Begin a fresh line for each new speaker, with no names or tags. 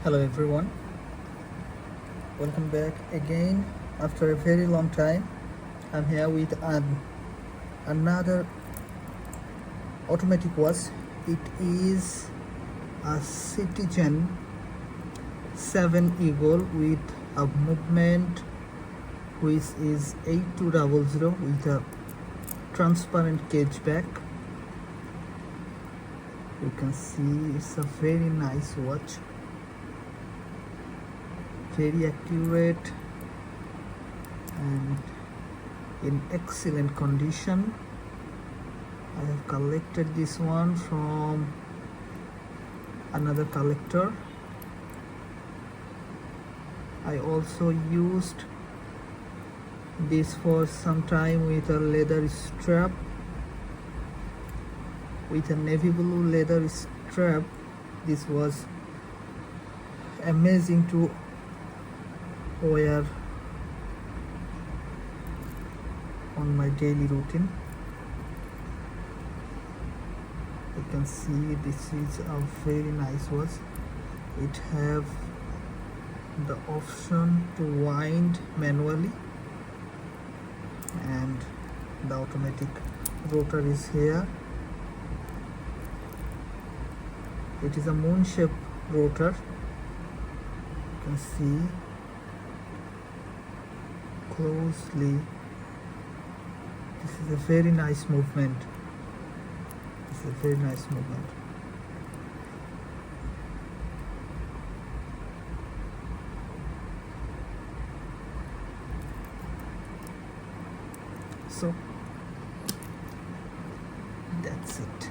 Hello everyone, welcome back again after a very long time. I'm here with another automatic watch. It is a Citizen 7 Eagle with a movement which is 8200 with a transparent cage back. You can see it's a very nice watch, very accurate and in excellent condition. I have collected this one from another collector. I also used this for some time with a leather strap, with a navy blue leather strap. This was amazing to wear on my daily routine. You can see this is a very nice watch. It have the option to wind manually and the automatic rotor is here. It is a moon shaped rotor. You can see closely. This is a very nice movement. This is a very nice movement. So that's it.